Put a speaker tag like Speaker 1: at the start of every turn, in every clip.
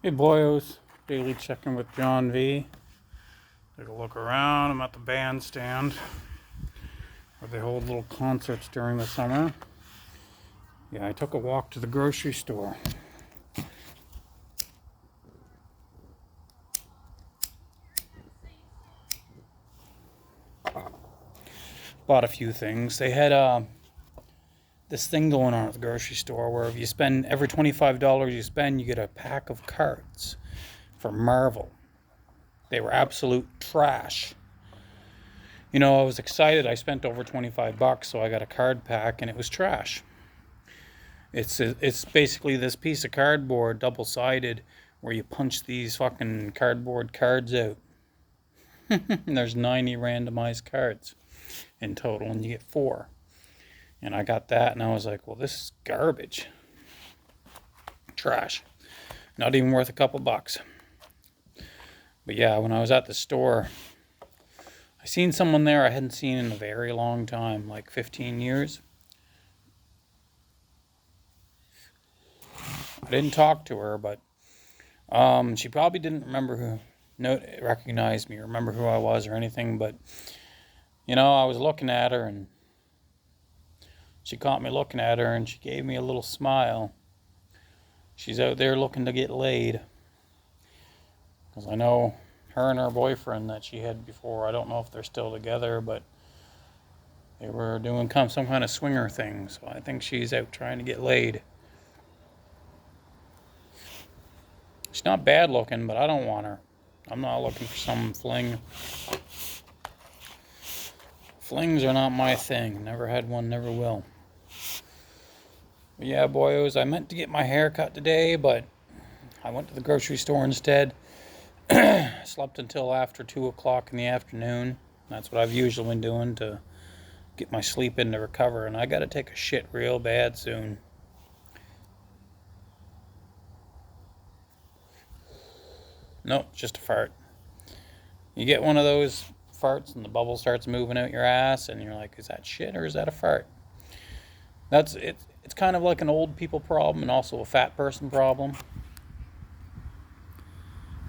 Speaker 1: Hey boyos, daily check-in with John V. Take a look around. I'm at the bandstand where they hold little concerts during the summer. Yeah, I took a walk to the grocery store. Bought a few things. They had this thing going on at the grocery store where if you spend every $25 you spend, you get a pack of cards for Marvel. They were absolute trash. You know, I was excited. I spent over 25 bucks, so I got a card pack and it was trash. It's basically this piece of cardboard, double-sided, where you punch these fucking cardboard cards out. And there's 90 randomized cards in total, and you get 4. And I got that, and I was like, well, this is garbage. Trash. Not even worth a couple bucks. But yeah, when I was at the store, I seen someone there I hadn't seen in a very long time, like 15 years. I didn't talk to her, but she probably didn't recognize me, or remember who I was or anything. But you know, I was looking at her, and she caught me looking at her, and she gave me a little smile. She's out there looking to get laid, because I know her and her boyfriend that she had before. I don't know if they're still together, but they were doing some kind of swinger thing. So I think she's out trying to get laid. She's not bad looking, but I don't want her. I'm not looking for some fling. Flings are not my thing. Never had one, never will. But yeah, boyos, I meant to get my hair cut today, but I went to the grocery store instead. Slept until after 2 o'clock in the afternoon. That's what I've usually been doing to get my sleep in to recover, and I gotta take a shit real bad soon. Nope, just a fart. You get one of those farts and the bubble starts moving out your ass, and you're like, is that shit or is that a fart? That's it. It's kind of like an old people problem and also a fat person problem.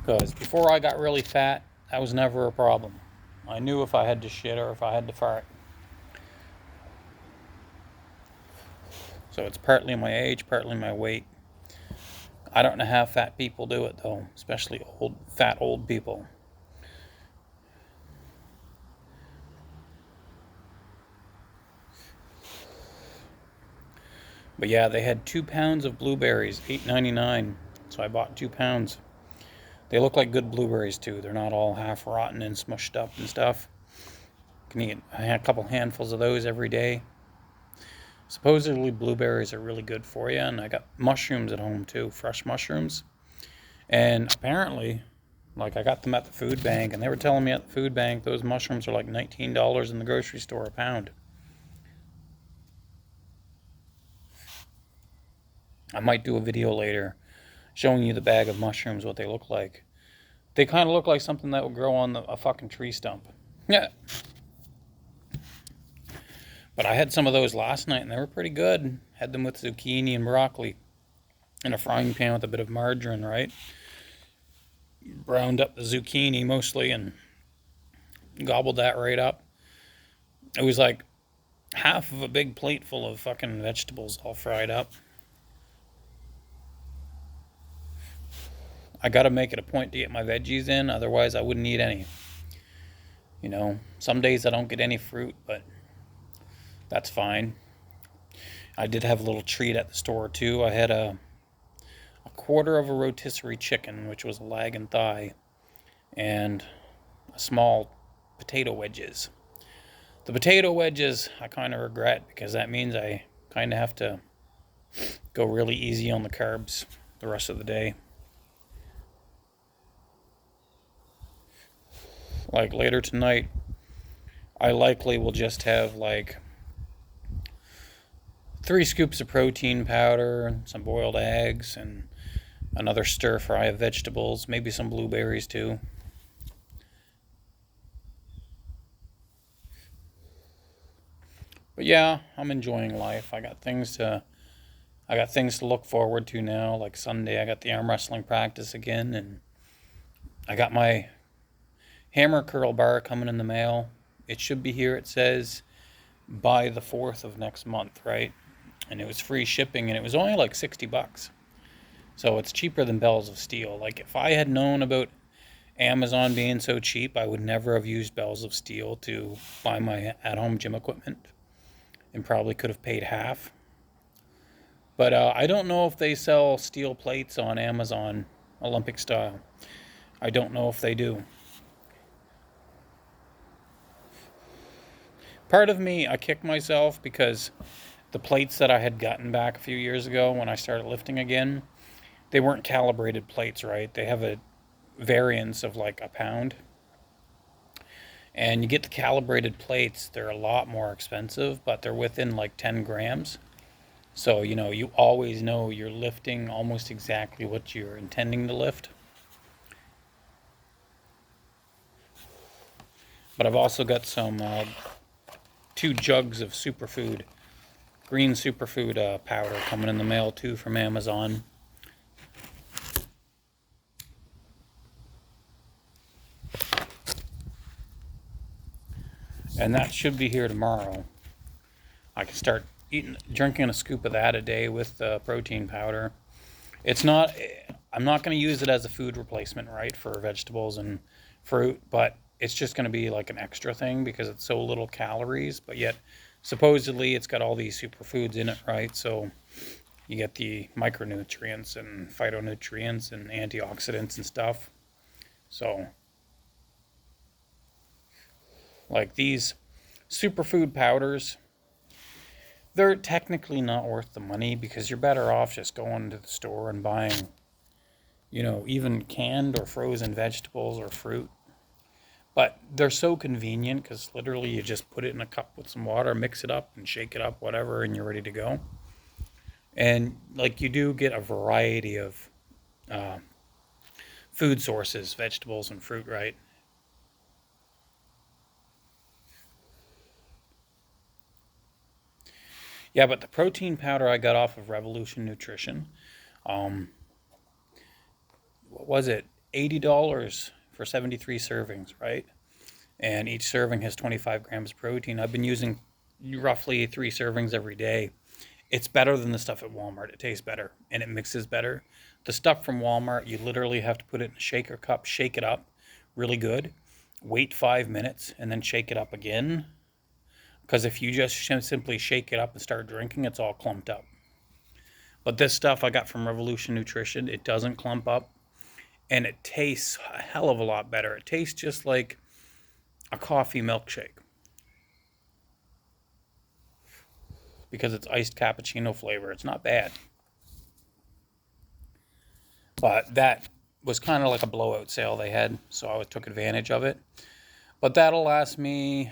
Speaker 1: Because before I got really fat, that was never a problem. I knew if I had to shit or if I had to fart. So it's partly my age, partly my weight. I don't know how fat people do it though, especially fat old people. But yeah, they had 2 pounds of blueberries, $8.99. So I bought 2 pounds. They look like good blueberries too. They're not all half rotten and smushed up and stuff. Can eat a couple handfuls of those every day. Supposedly blueberries are really good for you, and I got mushrooms at home too, fresh mushrooms. And apparently, like, I got them at the food bank, and they were telling me at the food bank those mushrooms are like $19 in the grocery store a pound. I might do a video later showing you the bag of mushrooms, what they look like. They kind of look like something that would grow on a fucking tree stump. Yeah. But I had some of those last night, and they were pretty good. Had them with zucchini and broccoli in a frying pan with a bit of margarine, right? Browned up the zucchini mostly and gobbled that right up. It was like half of a big plate full of fucking vegetables all fried up. I gotta make it a point to get my veggies in, otherwise I wouldn't eat any. You know, some days I don't get any fruit, but that's fine. I did have a little treat at the store too. I had a quarter of a rotisserie chicken, which was a leg and thigh, and a small potato wedges. The potato wedges I kind of regret, because that means I kind of have to go really easy on the carbs the rest of the day. Like later tonight, I likely will just have like 3 scoops of protein powder, some boiled eggs, and another stir fry of vegetables, maybe some blueberries too. But yeah, I'm enjoying life. I got things to I got things to look forward to now. Like Sunday, I got the arm wrestling practice again, and I got my hammer curl bar coming in the mail. It should be here, it says, by the 4th of next month, right? And it was free shipping, and it was only like $60. So it's cheaper than Bells of Steel. Like, if I had known about Amazon being so cheap, I would never have used Bells of Steel to buy my at-home gym equipment, and probably could have paid half. But I don't know if they sell steel plates on Amazon, Olympic style. I don't know if they do. Part of me, I kick myself because the plates that I had gotten back a few years ago when I started lifting again, they weren't calibrated plates, right? They have a variance of like a pound. And you get the calibrated plates, they're a lot more expensive, but they're within like 10 grams. So, you always know you're lifting almost exactly what you're intending to lift. But I've also got some 2 jugs of superfood, green superfood powder coming in the mail too from Amazon. And that should be here tomorrow. I can start drinking a scoop of that a day with the protein powder. I'm not going to use it as a food replacement, right, for vegetables and fruit, but it's just going to be like an extra thing because it's so little calories, but yet supposedly it's got all these superfoods in it, right? So you get the micronutrients and phytonutrients and antioxidants and stuff. So, like these superfood powders, they're technically not worth the money because you're better off just going to the store and buying, even canned or frozen vegetables or fruit. But they're so convenient because literally you just put it in a cup with some water, mix it up and shake it up, whatever, and you're ready to go. And like you do get a variety of uh, food sources, vegetables and fruit, right? Yeah, but the protein powder I got off of Revolution Nutrition, um, what was it? $80 for 73 servings, right? And each serving has 25 grams of protein. I've been using roughly 3 servings every day. It's better than the stuff at Walmart. It tastes better and it mixes better. The stuff from Walmart, you literally have to put it in a shaker cup, shake it up really good, wait 5 minutes, and then shake it up again. Because if you just simply shake it up and start drinking, it's all clumped up. But this stuff I got from Revolution Nutrition, it doesn't clump up and it tastes a hell of a lot better. It tastes just like a coffee milkshake because it's iced cappuccino flavor. It's not bad. But that was kind of like a blowout sale they had, so I took advantage of it. But that'll last me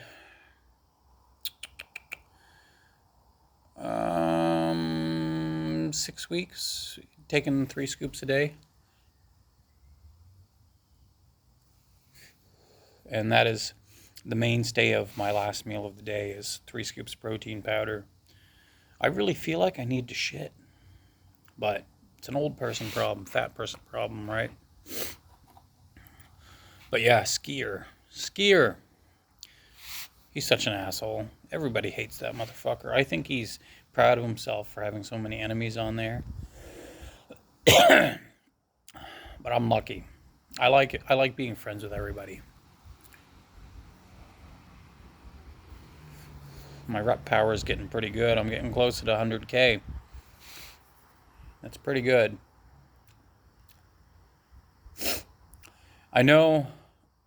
Speaker 1: 6 weeks, taking 3 scoops a day. And that is the mainstay of my last meal of the day is 3 scoops protein powder. I really feel like I need to shit, but it's an old person problem, fat person problem, right? But yeah, Skier, he's such an asshole. Everybody hates that motherfucker. I think he's proud of himself for having so many enemies on there. But I'm lucky. I like it. I like being friends with everybody. My rep power is getting pretty good. I'm getting close to 100K. That's pretty good. I know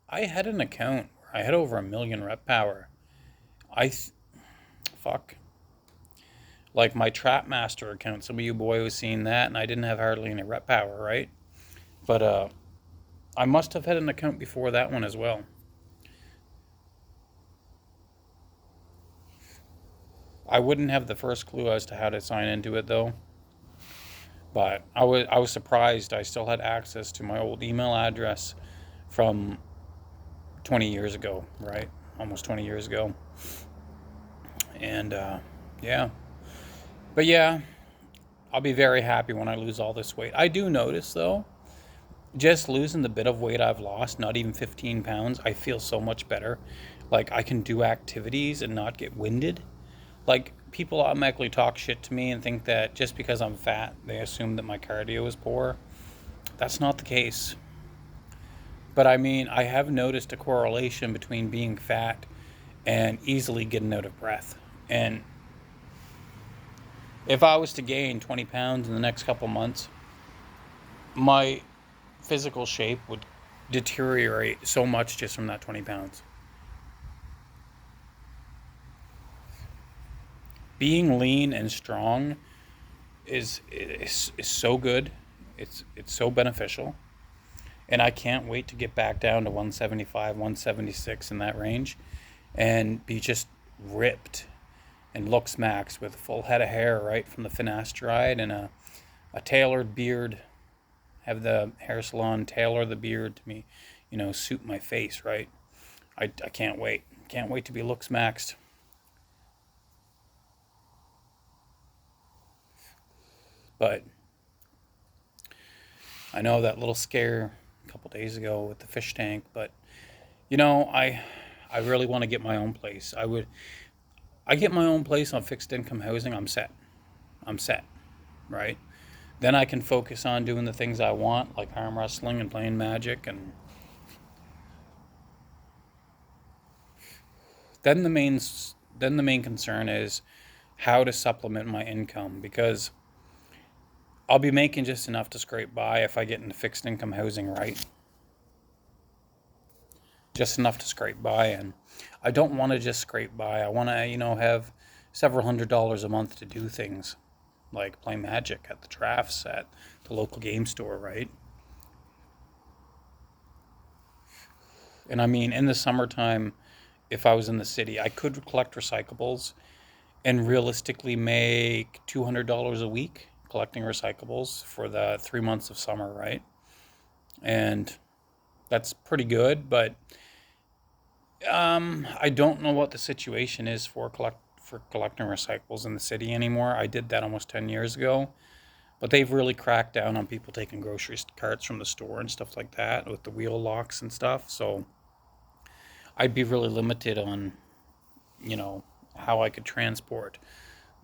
Speaker 1: I had an account where I had over 1 million rep power. Fuck. Like my Trapmaster account, some of you boys was seeing that, and I didn't have hardly any rep power, right? But I must have had an account before that one as well. I wouldn't have the first clue as to how to sign into it though. But I was surprised I still had access to my old email address from 20 years ago, right? Almost 20 years ago. And yeah. But yeah, I'll be very happy when I lose all this weight. I do notice, though, just losing the bit of weight I've lost, not even 15 pounds, I feel so much better. Like, I can do activities and not get winded. Like, people automatically talk shit to me and think that just because I'm fat, they assume that my cardio is poor. That's not the case. But I mean, I have noticed a correlation between being fat and easily getting out of breath. And if I was to gain 20 pounds in the next couple months, my physical shape would deteriorate so much just from that 20 pounds. Being lean and strong is so good. It's so beneficial. And I can't wait to get back down to 175, 176 in that range and be just ripped and looks max with a full head of hair, right, from the finasteride, and a tailored beard. Have the hair salon tailor the beard to me, suit my face, right? I can't wait. Can't wait to be looks maxed. But I know that little scare a couple days ago with the fish tank, but I really want to get my own place. I get my own place on fixed income housing, I'm set, right? Then I can focus on doing the things I want, like arm wrestling and playing Magic, and then the main concern is how to supplement my income, because I'll be making just enough to scrape by if I get into fixed income housing, right? Just enough to scrape by, and I don't want to just scrape by. I want to, have several $100s a month to do things like play Magic at the drafts at the local game store, right? And I mean, in the summertime, if I was in the city, I could collect recyclables and realistically make $200 a week collecting recyclables for the 3 months of summer, right? And that's pretty good, but I don't know what the situation is for collecting recyclables in the city anymore. I did that almost 10 years ago, but they've really cracked down on people taking grocery carts from the store and stuff like that with the wheel locks and stuff. So I'd be really limited on, how I could transport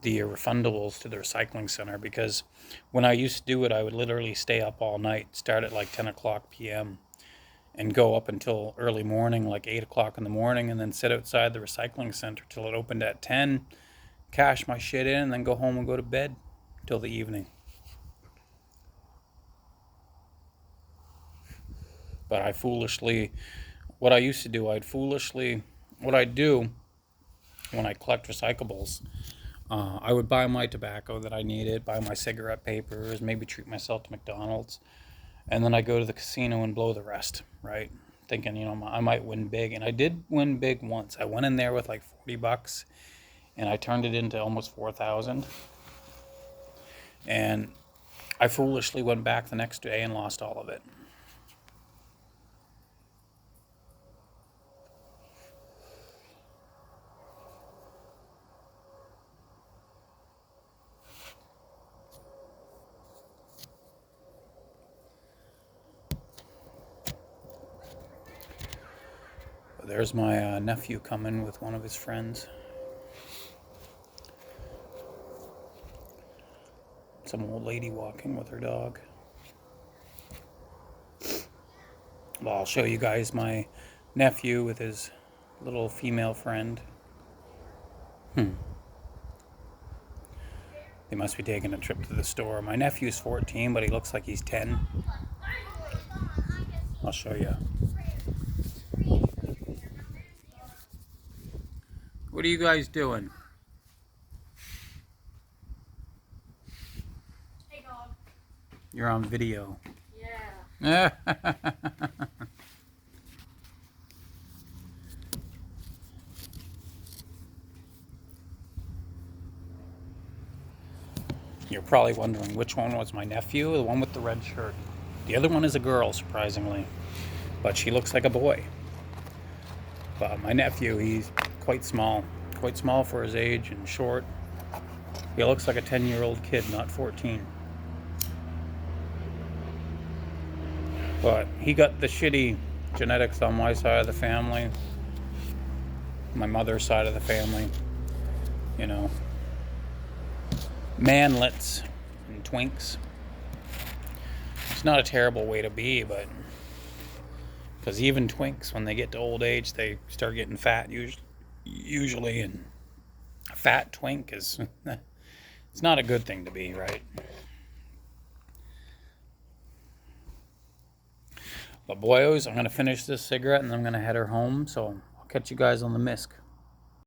Speaker 1: the refundables to the recycling center, because when I used to do it, I would literally stay up all night, start at like 10 o'clock p.m. and go up until early morning, like 8 o'clock in the morning, and then sit outside the recycling center till it opened at 10, cash my shit in, and then go home and go to bed till the evening. But what I'd do when I collect recyclables, I would buy my tobacco that I needed, buy my cigarette papers, maybe treat myself to McDonald's, and then I go to the casino and blow the rest, right? Thinking, I might win big. And I did win big once. I went in there with like $40 and I turned it into almost 4,000. And I foolishly went back the next day and lost all of it. There's my nephew coming with one of his friends. Some old lady walking with her dog. Well, I'll show you guys my nephew with his little female friend. They must be taking a trip to the store. My nephew's 14, but he looks like he's 10. I'll show you. What are you guys doing?
Speaker 2: Hey, dog.
Speaker 1: You're on video.
Speaker 2: Yeah.
Speaker 1: You're probably wondering which one was my nephew, the one with the red shirt. The other one is a girl, surprisingly, but she looks like a boy. But my nephew, he's quite small for his age and short. He looks like a 10-year-old kid, not 14. But he got the shitty genetics on my side of the family, my mother's side of the family, you know. Manlets and twinks. It's not a terrible way to be, but because even twinks, when they get to old age, they start getting fat usually, and a fat twink is it's not a good thing to be, right? But boyos, I'm gonna finish this cigarette and I'm gonna head her home, so I'll catch you guys on the misc.